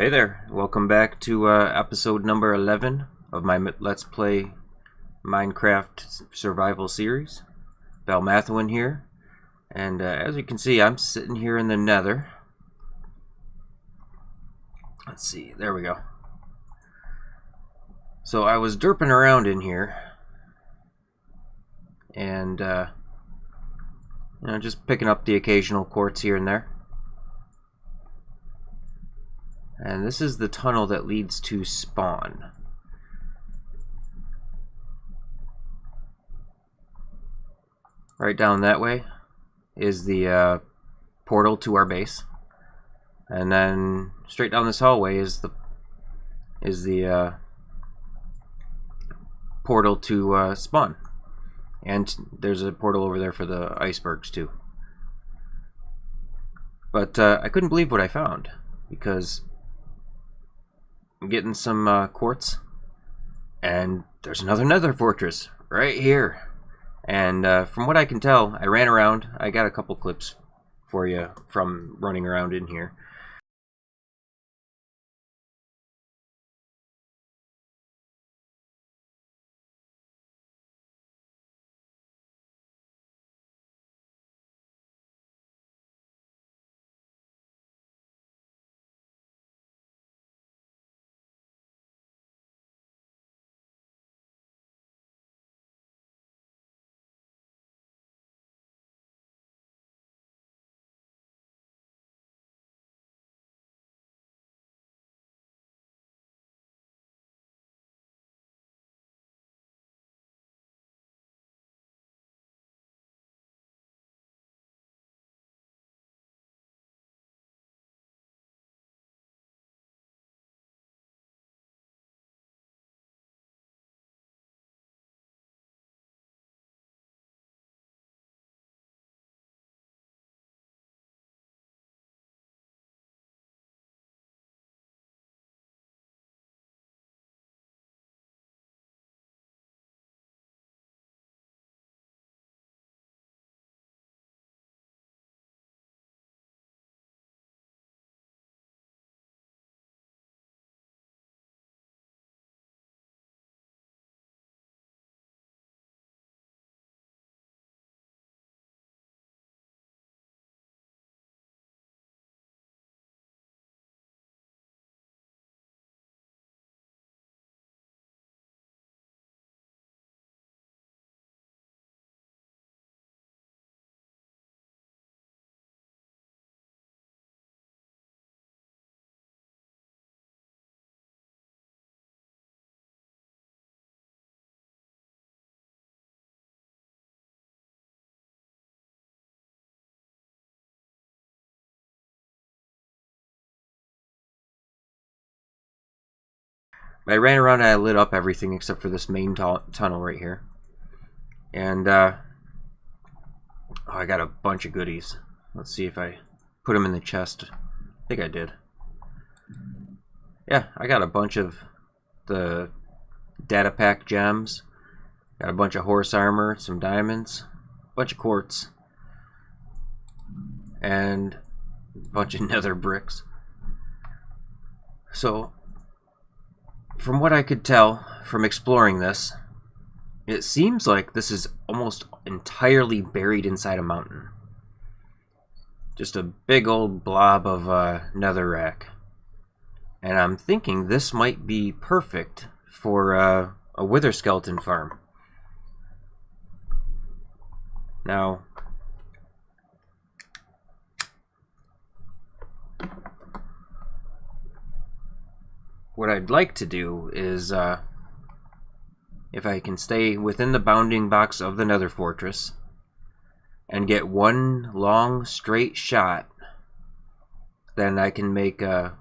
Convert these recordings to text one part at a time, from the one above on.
Hey there, welcome back to episode number 11 of my Let's Play Minecraft survival series. Belmathuin here, and as you can see, I'm sitting here in the Nether. Let's see, there we go. So I was derping around in here, and just picking up the occasional quartz here and there. And this is the tunnel that leads to spawn. Right down that way is the portal to our base, and then straight down this hallway is the portal to spawn. And there's a portal over there for the icebergs too. But I couldn't believe what I found, because I'm getting some quartz, and there's another Nether fortress right here. And from what I can tell, I ran around. I got a couple clips for you from running around in here. I ran around and I lit up everything except for this main tunnel right here. And I got a bunch of goodies. Let's see if I put them in the chest. I think I did. Yeah, I got a bunch of the data pack gems. Got a bunch of horse armor, some diamonds, a bunch of quartz, and a bunch of nether bricks. So, from what I could tell from exploring this, it seems like this is almost entirely buried inside a mountain. Just a big old blob of netherrack. And I'm thinking this might be perfect for a wither skeleton farm. Now, what I'd like to do is, if I can stay within the bounding box of the Nether fortress and get one long straight shot, then I can make a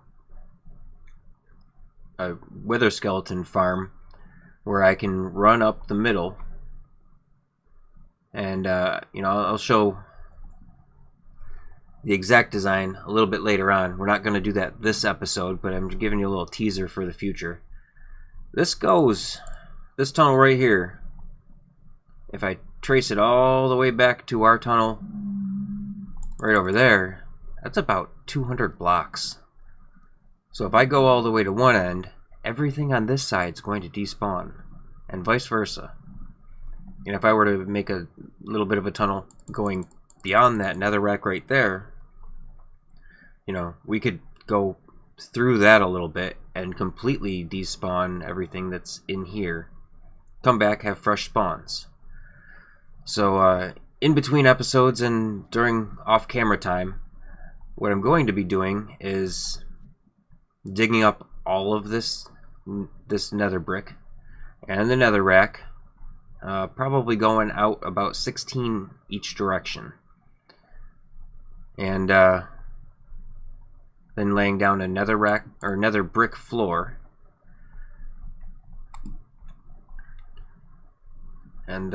wither skeleton farm where I can run up the middle, and I'll show the exact design a little bit later on. We're not going to do that this episode, but I'm giving you a little teaser for the future. This tunnel right here, if I trace it all the way back to our tunnel right over there, that's about 200 blocks. So if I go all the way to one end, everything on this side is going to despawn, and vice versa. And if I were to make a little bit of a tunnel going beyond that netherrack right there, you know, we could go through that a little bit and completely despawn everything that's in here. Come back, have fresh spawns. So in between episodes and during off-camera time, what I'm going to be doing is digging up all of this nether brick and the netherrack, probably going out about 16 each direction, and then laying down a netherrack or nether brick floor, and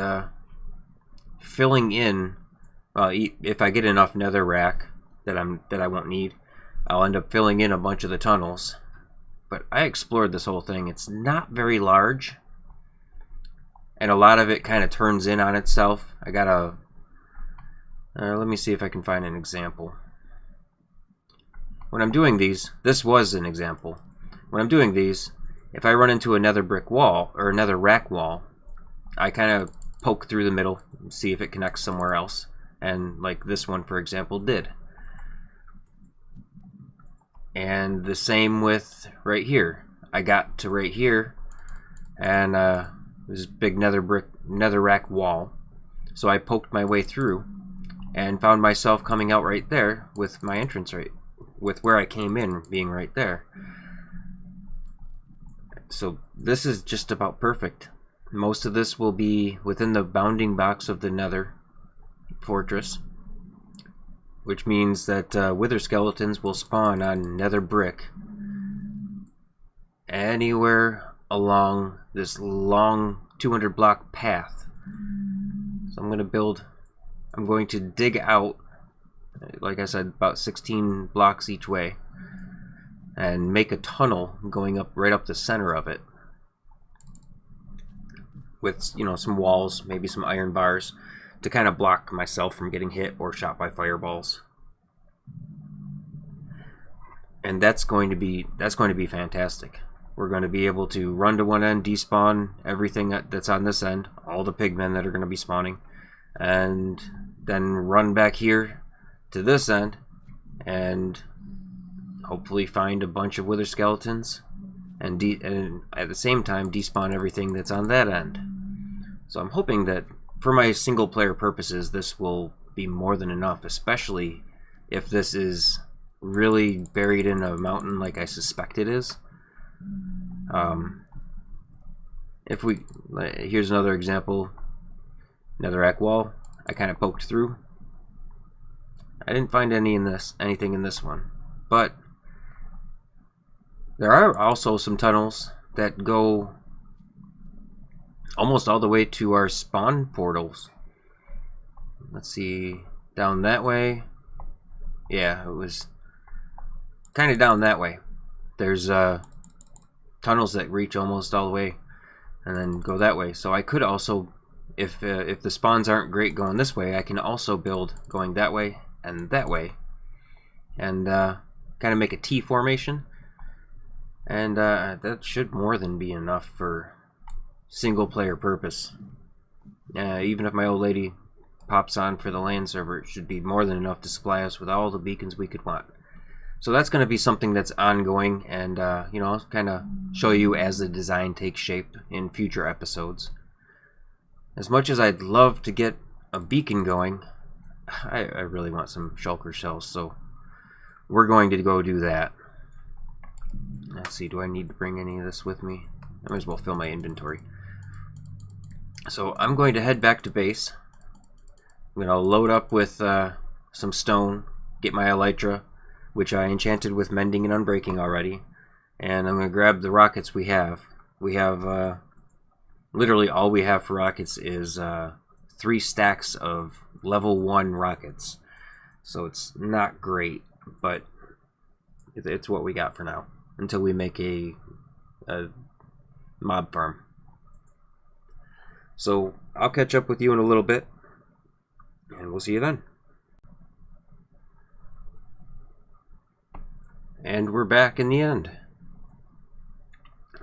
filling in. If I get enough netherrack that I won't need, I'll end up filling in a bunch of the tunnels. But I explored this whole thing. It's not very large, and a lot of it kind of turns in on itself. I got a let me see if I can find an example. When I'm doing these, this was an example. When I'm doing these, if I run into another brick wall or another rack wall, I kind of poke through the middle and see if it connects somewhere else. And like this one, for example, did. And the same with right here. I got to right here, and this big netherrack wall. So I poked my way through and found myself coming out right there with my entrance right, with where I came in being right there. So this is just about perfect. Most of this will be within the bounding box of the Nether fortress, which means that wither skeletons will spawn on nether brick anywhere along this long 200 block path. So I'm going to dig out, like I said, about 16 blocks each way, and make a tunnel going up right up the center of it with, you know, some walls, maybe some iron bars, to kind of block myself from getting hit or shot by fireballs. And that's going to be fantastic. We're going to be able to run to one end, despawn everything that's on this end, all the pigmen that are going to be spawning, and then run back here to this end and hopefully find a bunch of wither skeletons, and at the same time despawn everything that's on that end. So I'm hoping that for my single player purposes this will be more than enough, especially if this is really buried in a mountain like I suspect it is. Here's another example. Netherrack wall. I kind of poked through. I didn't find anything in this one, but there are also some tunnels that go almost all the way to our spawn portals. Let's see, down that way. Yeah, it was kind of down that way. There's tunnels that reach almost all the way and then go that way. So I could also, if the spawns aren't great going this way, I can also build going that way, and kind of make a T formation, and that should more than be enough for single player purpose. Even if my old lady pops on for the LAN server, it should be more than enough to supply us with all the beacons we could want. So that's going to be something that's ongoing, and you know, I'll kind of show you as the design takes shape in future episodes. As much as I'd love to get a beacon going, I really want some shulker shells, so we're going to go do that. Let's see, do I need to bring any of this with me? I might as well fill my inventory. So I'm going to head back to base. I'm going to load up with some stone, get my elytra, which I enchanted with mending and unbreaking already, and I'm going to grab the rockets we have. We have literally all we have for rockets is 3 stacks of level 1 rockets, so it's not great, but it's what we got for now until we make a mob farm. So I'll catch up with you in a little bit, and we'll see you then. And we're back in the end.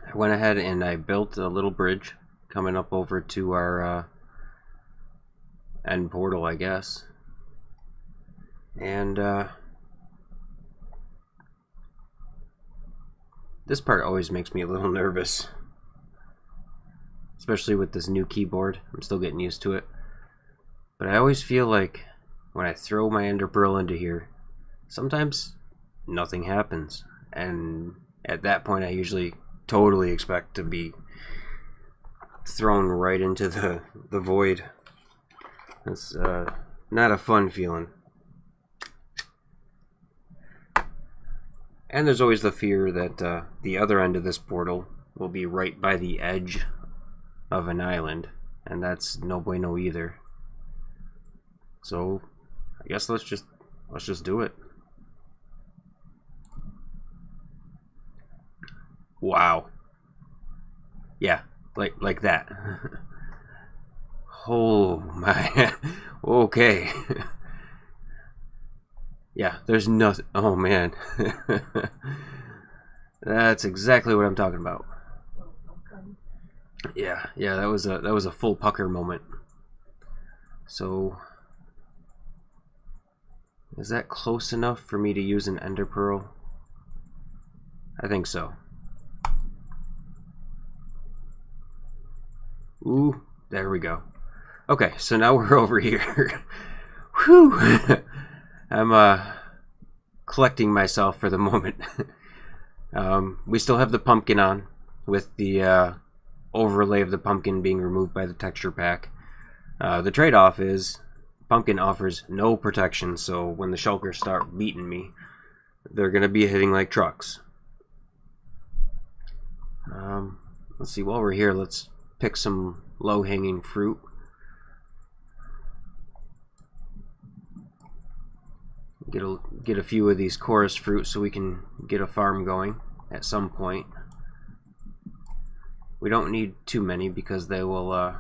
I went ahead and I built a little bridge coming up over to our end portal, I guess. And this part always makes me a little nervous, especially with this new keyboard. I'm still getting used to it. But I always feel like when I throw my ender pearl into here, sometimes nothing happens. And at that point I usually totally expect to be thrown right into the void. It's not a fun feeling. And there's always the fear that the other end of this portal will be right by the edge of an island, and that's no bueno either. So I guess let's just do it. Wow. Yeah, like that. Oh my. Okay. Yeah, there's nothing. Oh man. That's exactly what I'm talking about. Yeah, that was a full pucker moment. So is that close enough for me to use an ender pearl? I think so. Ooh, there we go. Okay, so now we're over here. Whew. I'm collecting myself for the moment. We still have the pumpkin on, with the overlay of the pumpkin being removed by the texture pack. The trade-off is pumpkin offers no protection, so when the shulkers start beating me, they're gonna be hitting like trucks. Let's see, while we're here, let's pick some low-hanging fruit. Get a few of these chorus fruits so we can get a farm going at some point. We don't need too many because they will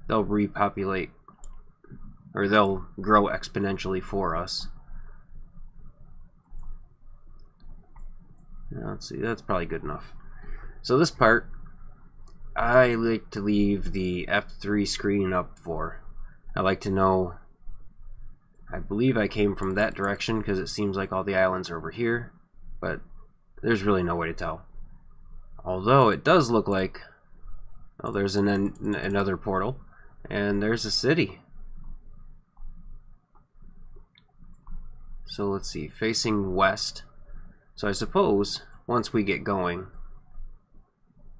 they'll repopulate, or they'll grow exponentially for us. Now, let's see, that's probably good enough. So this part I like to leave the F3 screen up for. I like to know, I believe I came from that direction because it seems like all the islands are over here, but there's really no way to tell. Although it does look like, oh, there's another portal, and there's a city. So let's see, facing west. So I suppose once we get going,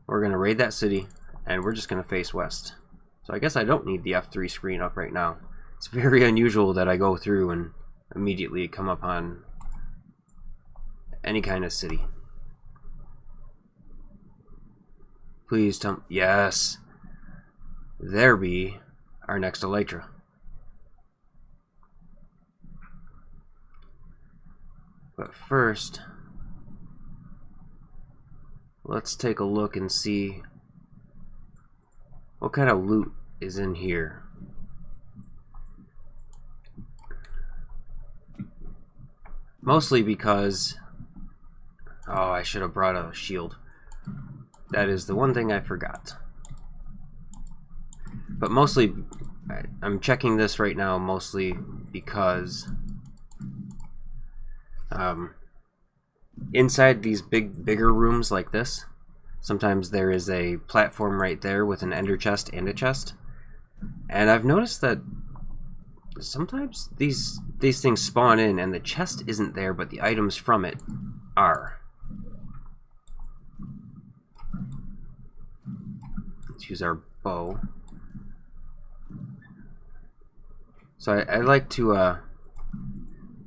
we're going to raid that city, and we're just going to face west. So I guess I don't need the F3 screen up right now. It's very unusual that I go through and immediately come upon any kind of city. Please tell me. Yes. There be our next elytra. But first, let's take a look and see what kind of loot is in here. Mostly because, oh, I should have brought a shield. That is the one thing I forgot. But mostly, I'm checking this right now mostly because inside these bigger rooms like this, sometimes there is a platform right there with an ender chest and a chest. And I've noticed that sometimes these things spawn in and the chest isn't there, but the items from it are. Let's use our bow. So I like to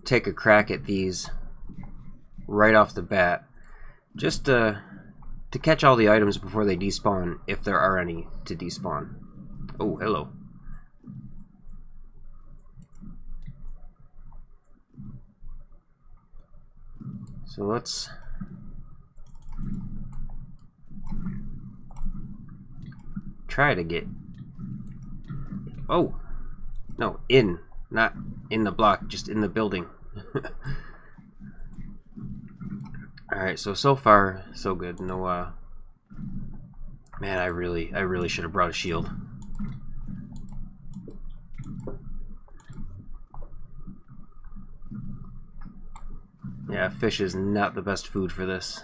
take a crack at these right off the bat, just to catch all the items before they despawn, if there are any to despawn. Oh, hello. So let's try to get, oh, no, in, Not in the block, just in the building. Alright, so far, so good. No, man, I really should have brought a shield. Yeah, fish is not the best food for this.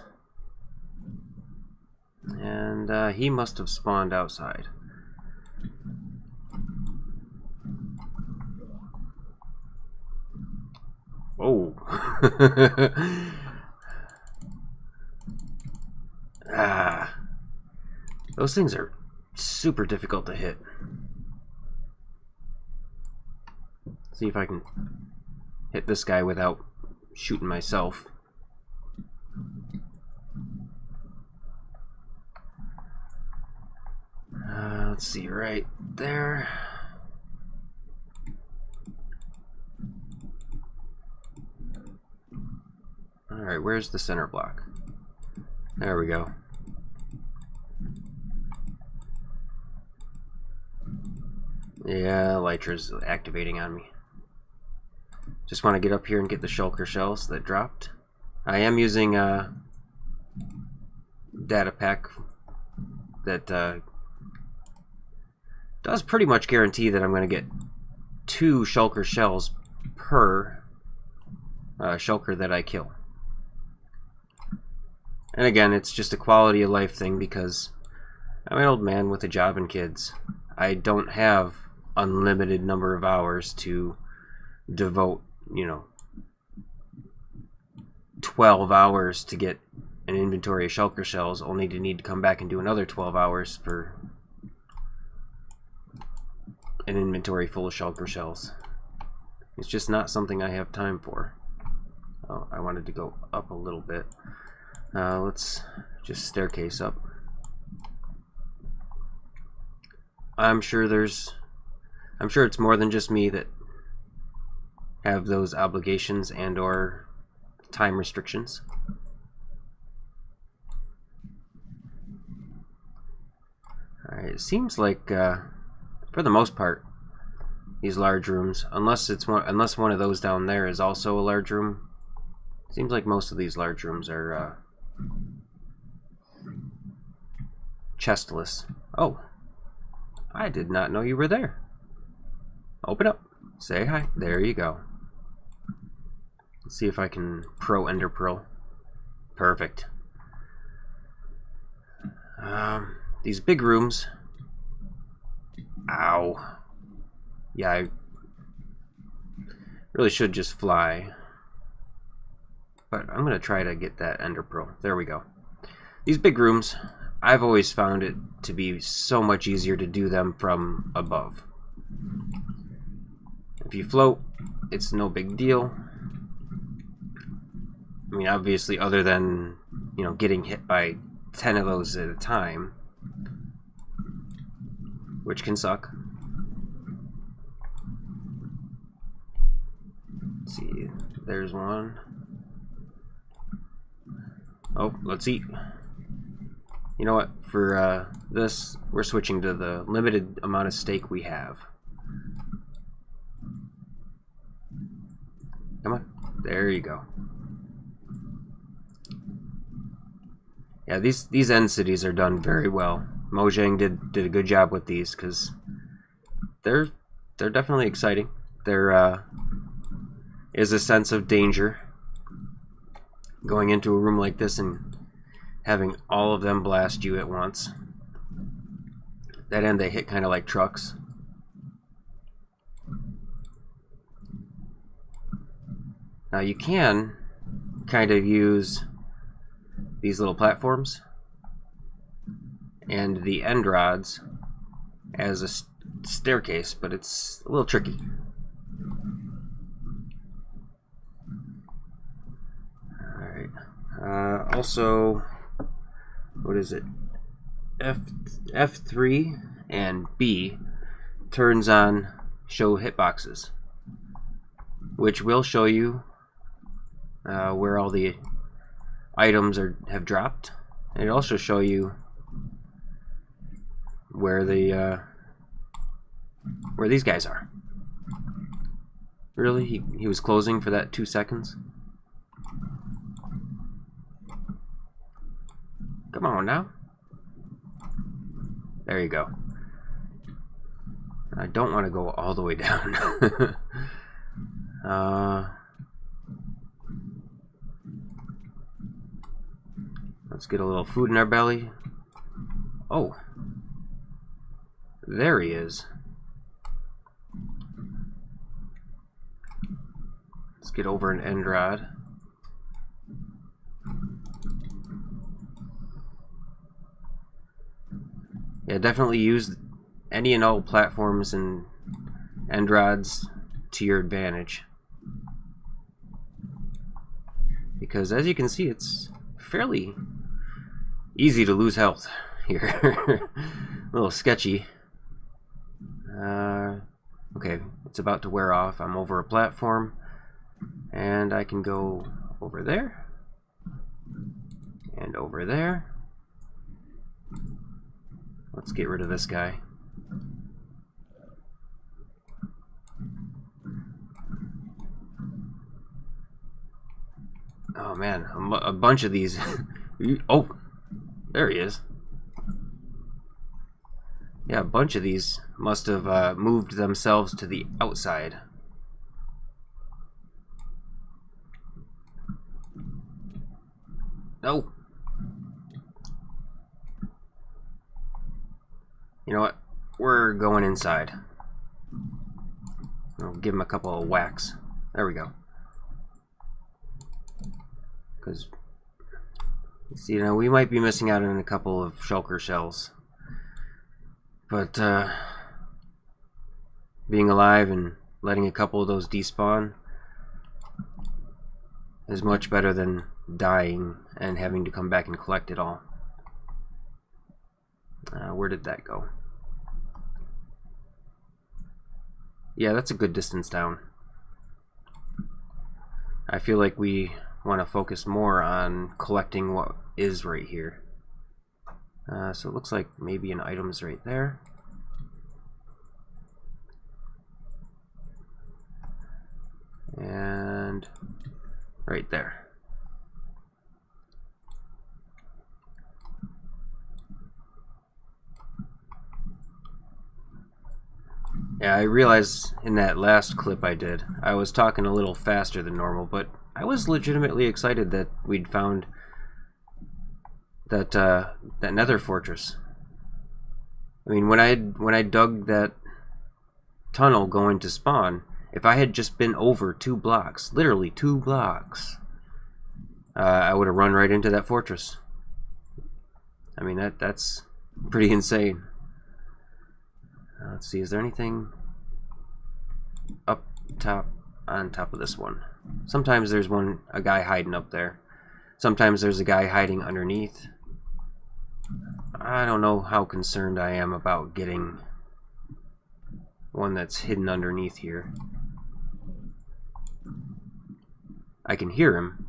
And he must have spawned outside. Oh. Ah. Those things are super difficult to hit. See if I can hit this guy without shooting myself. Let's see, right there. Alright, where's the center block? There we go. Yeah, Elytra's activating on me. Just want to get up here and get the shulker shells that dropped. I am using a data pack that does pretty much guarantee that I'm going to get 2 shulker shells per shulker that I kill. And again, it's just a quality of life thing because I'm an old man with a job and kids. I don't have unlimited number of hours to devote, you know, 12 hours to get an inventory of shulker shells, only to need to come back and do another 12 hours for an inventory full of shulker shells. It's just not something I have time for. Oh, I wanted to go up a little bit. Let's just staircase up. I'm sure it's more than just me that have those obligations and or time restrictions. Alright, it seems like for the most part these large rooms, unless one of those down there is also a large room, seems like most of these large rooms are chestless. Oh, I did not know you were there. Open up. Say hi. There you go. Let's see if I can pro ender pearl. Perfect. These big rooms. Ow. Yeah, I really should just fly. But I'm going to try to get that ender pearl. There we go. These big rooms, I've always found it to be so much easier to do them from above. If you float, it's no big deal. I mean, obviously, other than, you know, getting hit by 10 of those at a time, which can suck. Let's see, there's one. Oh, let's eat. You know what? For this, we're switching to the limited amount of steak we have. Come on. There you go. Yeah, these end cities are done very well. Mojang did a good job with these because they're definitely exciting. There is a sense of danger going into a room like this and having all of them blast you at once. That end, they hit kind of like trucks. Now you can kind of use these little platforms and the end rods as a staircase, but it's a little tricky. Alright. Also, what is it? F3 and B turns on show hitboxes, which will show you where all the items have dropped, and it also show you where the where these guys are. Really? He was closing for that 2 seconds? Come on now. There you go. I don't want to go all the way down. Let's get a little food in our belly. Oh. There he is. Let's get over an end rod. Yeah, definitely use any and all platforms and end rods to your advantage. Because as you can see, it's fairly easy to lose health here. A little sketchy. Okay, it's about to wear off. I'm over a platform, and I can go over there, and over there. Let's get rid of this guy. Oh man, a bunch of these. Oh, there he is. Yeah, a bunch of these must have moved themselves to the outside. No. You know what? We're going inside. I'll give him a couple of whacks. There we go. Because, see, you know, we might be missing out on a couple of shulker shells. But, being alive and letting a couple of those despawn is much better than dying and having to come back and collect it all. Where did that go? Yeah, that's a good distance down. I feel like we want to focus more on collecting what is right here. So it looks like maybe an item's right there. And right there. Yeah, I realized in that last clip I did, I was talking a little faster than normal, but I was legitimately excited that we'd found that that Nether fortress. I mean, when I dug that tunnel going to spawn, if I had just been over 2 blocks, literally 2 blocks, I would have run right into that fortress. I mean, that's pretty insane. Let's see, is there anything up top on top of this one? Sometimes there's a guy hiding up there. Sometimes there's a guy hiding underneath. I don't know how concerned I am about getting one that's hidden underneath here. I can hear him.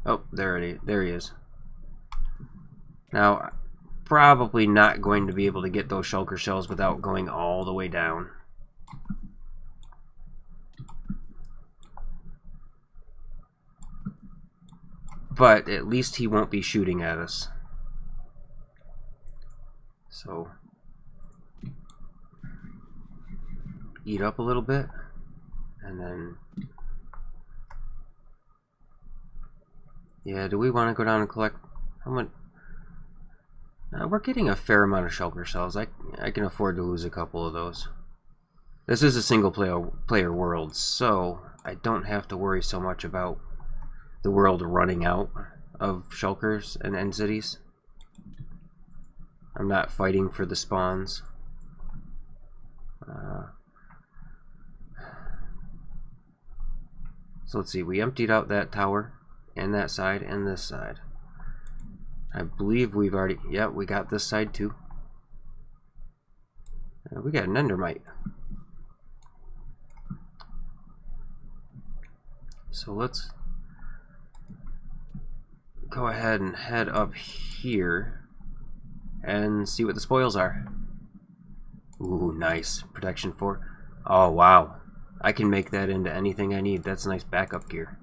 Oh, there he is. Now, probably not going to be able to get those shulker shells without going all the way down. But at least he won't be shooting at us. So, eat up a little bit, and then, yeah, do we want to go down and collect? How much? We're getting a fair amount of shulker shells. I can afford to lose a couple of those. This is a single player world, so I don't have to worry so much about the world running out of shulkers and end cities. I'm not fighting for the spawns. So let's see, we emptied out that tower and that side and this side. I believe we've already, yeah, we got this side too. We got an endermite. So let's go ahead and head up here and see what the spoils are. Ooh, nice. Protection 4. Oh, wow. I can make that into anything I need. That's nice backup gear.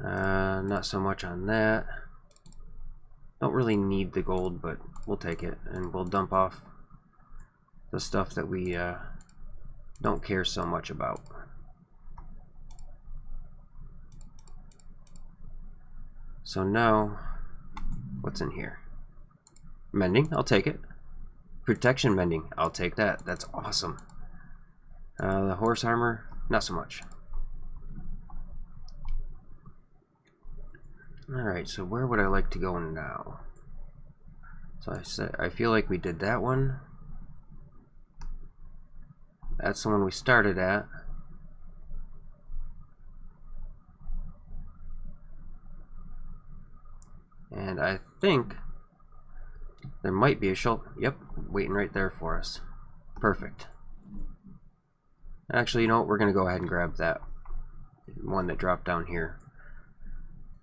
Not so much on that. Don't really need the gold, but we'll take it, and we'll dump off the stuff that we don't care so much about. So now, what's in here? Mending, I'll take it. Protection mending, I'll take that. That's awesome. The horse armor, not so much. Alright, so where would I like to go now? So I feel like we did that one. That's the one we started at. And I think there might be a shulker. Yep, waiting right there for us. Perfect. Actually, you know what? We're going to go ahead and grab that one that dropped down here.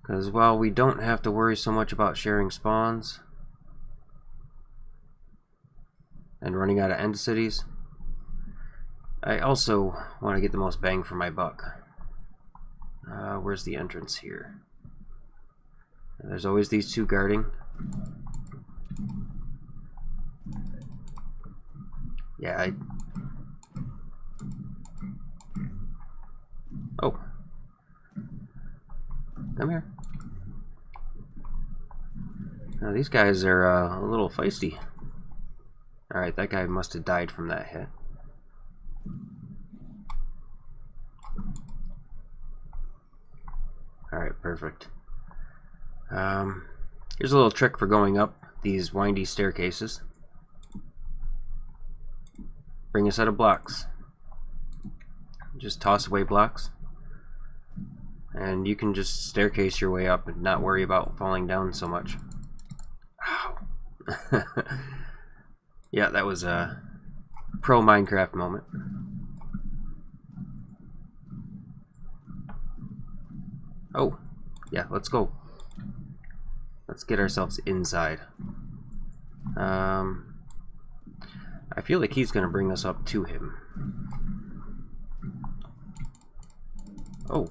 Because while we don't have to worry so much about sharing spawns and running out of end cities, I also want to get the most bang for my buck. Where's the entrance here? There's always these two guarding. Yeah, Oh. Come here. Now these guys are a little feisty. Alright, that guy must have died from that hit. Alright, perfect. Here's a little trick for going up these windy staircases. Bring a set of blocks. Just toss away blocks. And you can just staircase your way up and not worry about falling down so much. Ow. Yeah, that was a pro Minecraft moment. Oh, yeah, let's go. Let's get ourselves inside. I feel like he's going to bring us up to him. Oh.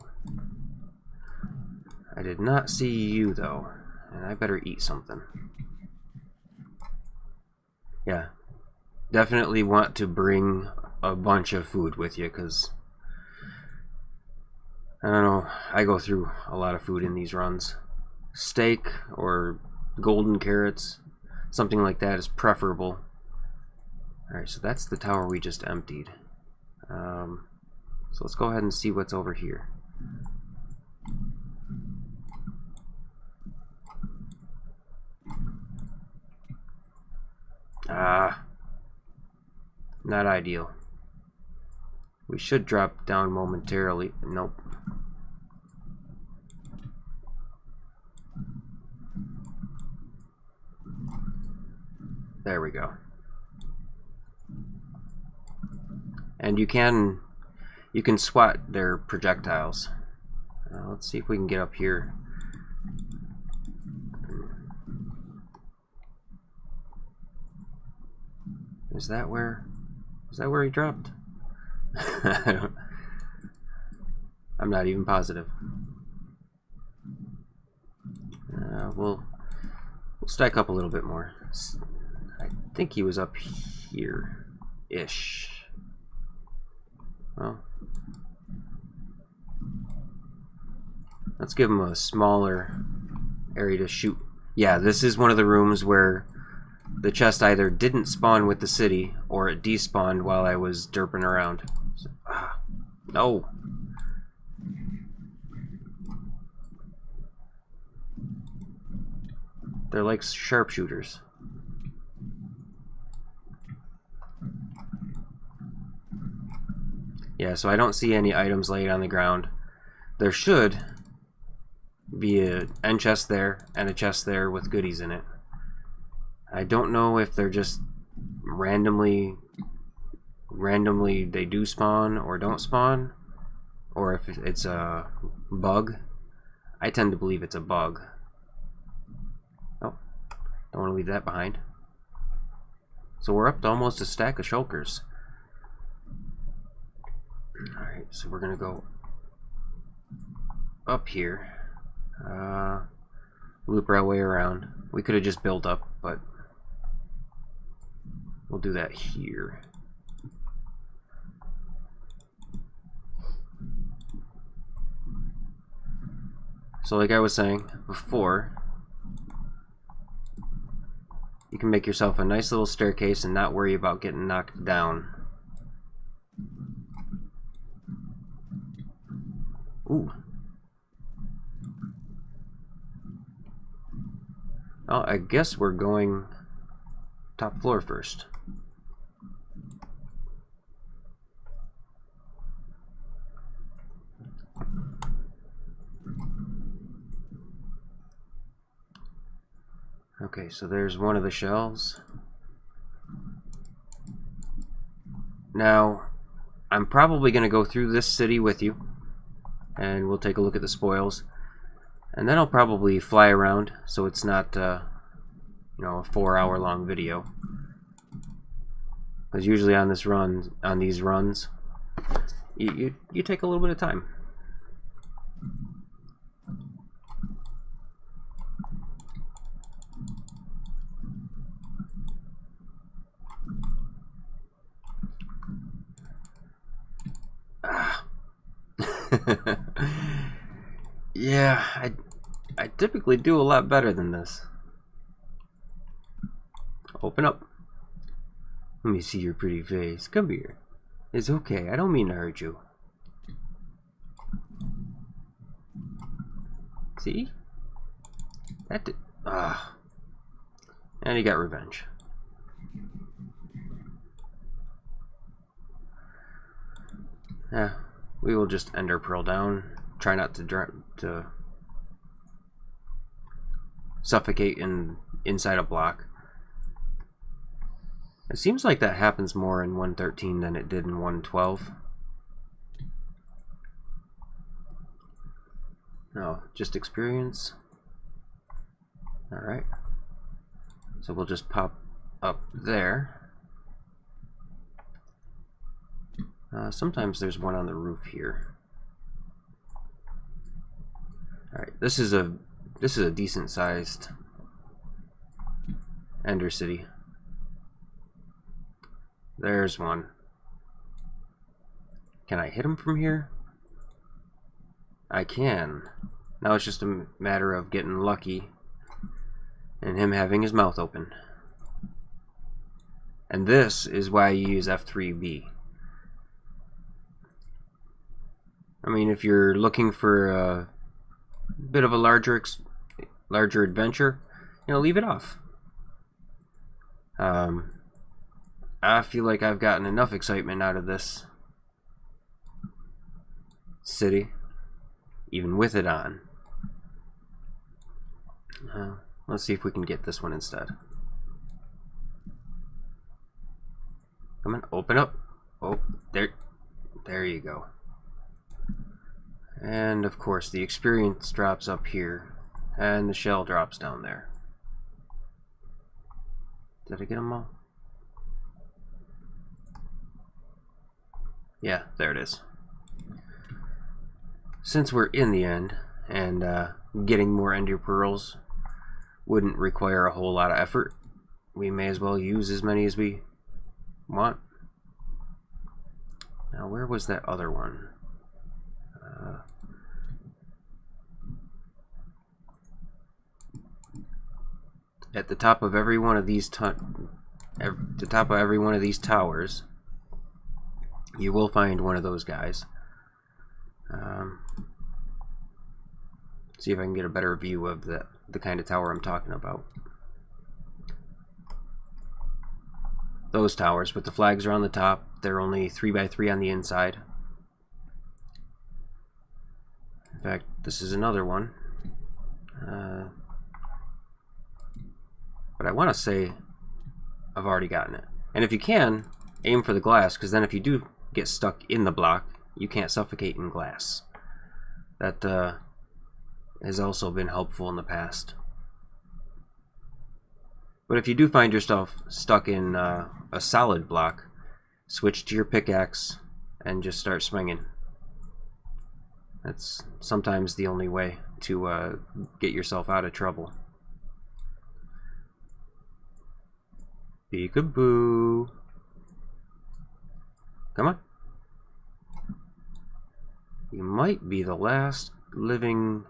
I did not see you, though. And I better eat something. Yeah. Definitely want to bring a bunch of food with you, because I don't know, I go through a lot of food in these runs. Steak or golden carrots, something like that is preferable. Alright, so that's the tower we just emptied. So let's go ahead and see what's over here. Not ideal. We should drop down momentarily. Nope. There we go. And you can swat their projectiles. Let's see if we can get up here. Is that where he dropped? I'm not even positive. We'll stack up a little bit more. I think he was up here-ish. Well, let's give him a smaller area to shoot. Yeah, this is one of the rooms where the chest either didn't spawn with the city or it despawned while I was derping around. So, no. They're like sharpshooters. Yeah, so I don't see any items laid on the ground. There should be an end chest there and a chest there with goodies in it. I don't know if they're just randomly they do spawn or don't spawn, or if it's a bug. I tend to believe it's a bug. Oh, don't want to leave that behind. So we're up to almost a stack of shulkers. so we're gonna go up here. Loop our way around. We could have just built up, but we'll do that here. So like I was saying before, you can make yourself a nice little staircase and not worry about getting knocked down. Ooh. Oh, I guess we're going top floor first. Okay, so there's one of the shelves. Now, I'm probably going to go through this city with you, and we'll take a look at the spoils. And then I'll probably fly around, so it's not, you know, a 4-hour long video. Because usually on this run, on these runs, you take a little bit of time. Yeah, I typically do a lot better than this. Open up. Let me see your pretty face. Come here. It's okay. I don't mean to hurt you. See? That did. And he got revenge. Yeah, we will just ender pearl down. Try not to suffocate inside a block. It seems like that happens more in 1.13 than it did in 1.12. No, just experience. Alright. So we'll just pop up there. Sometimes there's one on the roof here. Alright, this is a decent sized Ender City. There's one. Can I hit him from here? I can. Now it's just a matter of getting lucky and him having his mouth open. And this is why you use F3B. I mean, if you're looking for a bit of a larger adventure, you know, leave it off. I feel like I've gotten enough excitement out of this city, even with it on. Let's see if we can get this one instead. Come on, open up. Oh, there you go. And of course the experience drops up here, and the shell drops down there. Did I get them all? Yeah, there it is. Since we're in the end, and getting more ender pearls wouldn't require a whole lot of effort, we may as well use as many as we want. Now, where was that other one? At the top of every one of these towers, you will find one of those guys. See if I can get a better view of the kind of tower I'm talking about. Those towers, but the flags are on the top. They're only 3x3 on the inside. In fact, this is another one. But I want to say I've already gotten it. And if you can, aim for the glass, because then if you do get stuck in the block, you can't suffocate in glass. That has also been helpful in the past. But if you do find yourself stuck in a solid block, switch to your pickaxe and just start swinging. That's sometimes the only way to get yourself out of trouble. Peekaboo. Come on. You might be the last living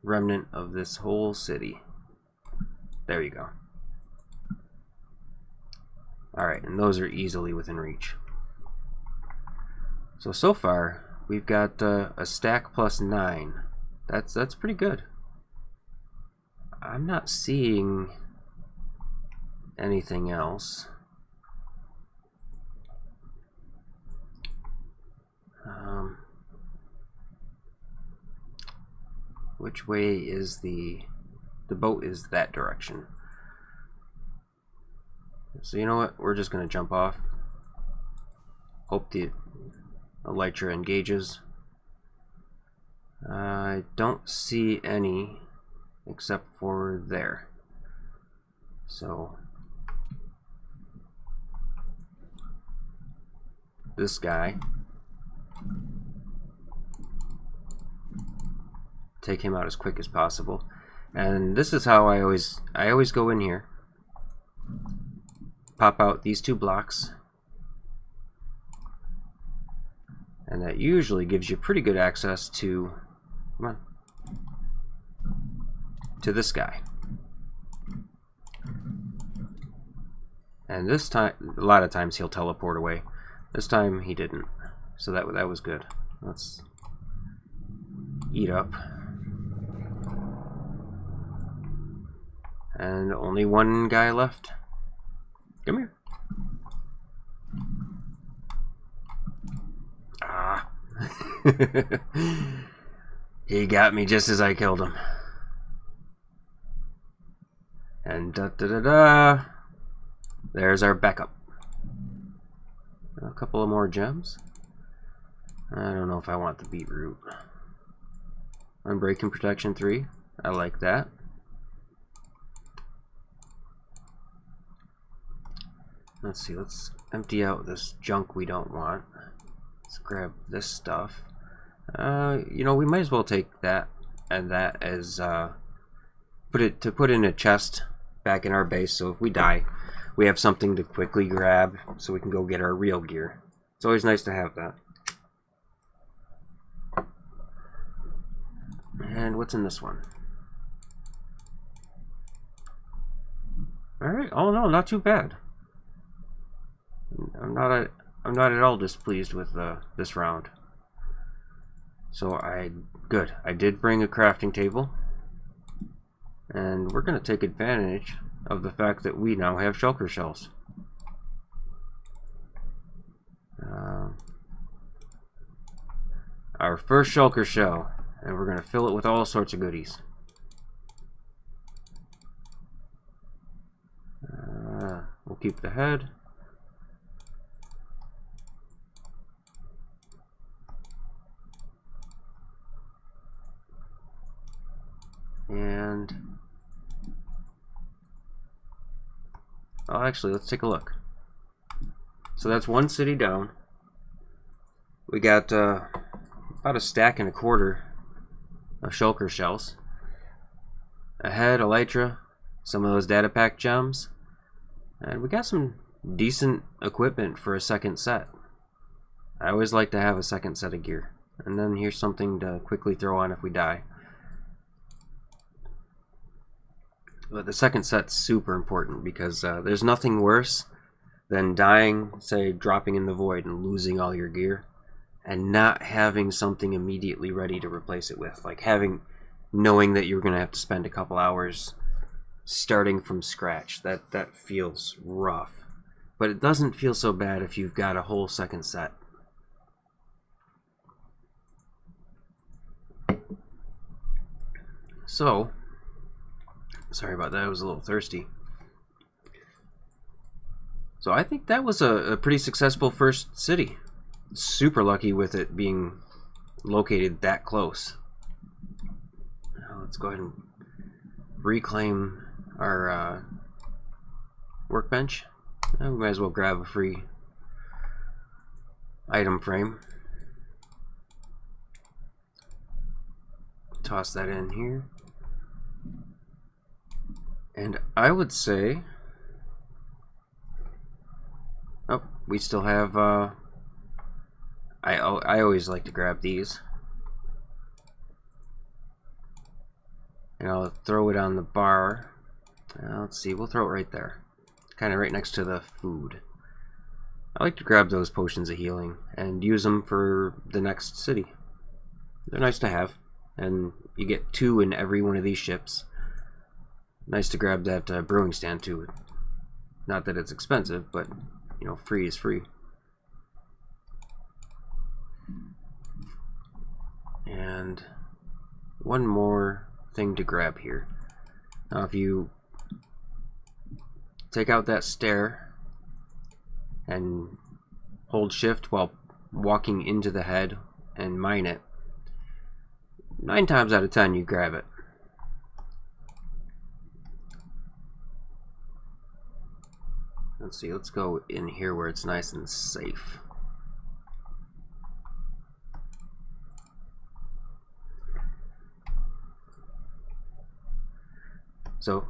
remnant of this whole city. There you go. Alright, and those are easily within reach. So far, we've got a stack plus 9. That's pretty good. I'm not seeing anything else. Which way is the boat? Is that direction. So you know what? We're just gonna jump off. Hope the elytra engages. I don't see any except for there. So this guy, take him out as quick as possible. And this is how I always go in here. Pop out these 2 blocks. And that usually gives you pretty good access to, come on, to this guy. And this time, a lot of times he'll teleport away. This time he didn't, so that was good. Let's eat up. And only one guy left. Come here. Ah. He got me just as I killed him. And da-da-da-da. There's our backup. A couple of more gems. I don't know if I want the beetroot. Unbreaking protection 3. I like that. Let's see, let's empty out this junk we don't want. Let's grab this stuff. You know, we might as well take that and that as put in a chest back in our base, so if we die, we have something to quickly grab so we can go get our real gear. It's always nice to have that. And what's in this one? Alright, oh no, not too bad. I'm not at all displeased with this round. So good. I did bring a crafting table, and we're gonna take advantage of the fact that we now have shulker shells. Our first shulker shell, and we're gonna fill it with all sorts of goodies. We'll keep the head. And oh, actually, let's take a look. So that's one city down. We got about a stack and a quarter of shulker shells. A head, elytra, some of those data pack gems, and we got some decent equipment for a second set. I always like to have a second set of gear. And then here's something to quickly throw on if we die. But the second set's super important because there's nothing worse than dying, say, dropping in the void and losing all your gear and not having something immediately ready to replace it with. Like knowing that you're going to have to spend a couple hours starting from scratch. That feels rough. But it doesn't feel so bad if you've got a whole second set. So, sorry about that, I was a little thirsty. So I think that was a pretty successful first city. Super lucky with it being located that close. Now let's go ahead and reclaim our workbench. We might as well grab a free item frame. toss that in here. And I would say, oh, we still have, I always like to grab these. And I'll throw it on the bar. Let's see, we'll throw it right there. Kind of right next to the food. I like to grab those potions of healing and use them for the next city. They're nice to have. And you get 2 in every one of these ships. Nice to grab that brewing stand too. Not that it's expensive, but you know, free is free. And one more thing to grab here. Now if you take out that stair and hold shift while walking into the head and mine it, 9 times out of 10 you grab it. Let's see, let's go in here where it's nice and safe. So,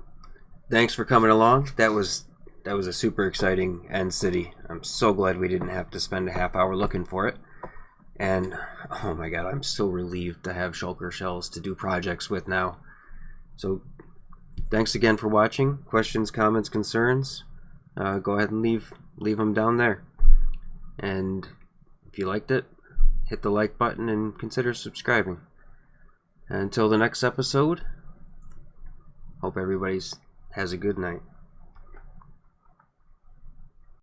thanks for coming along. That was a super exciting end city. I'm so glad we didn't have to spend a half hour looking for it. And oh my god, I'm so relieved to have shulker shells to do projects with now. So, thanks again for watching. Questions, comments, concerns, go ahead and leave them down there. And if you liked it, hit the like button and consider subscribing. And until the next episode, hope everybody has a good night.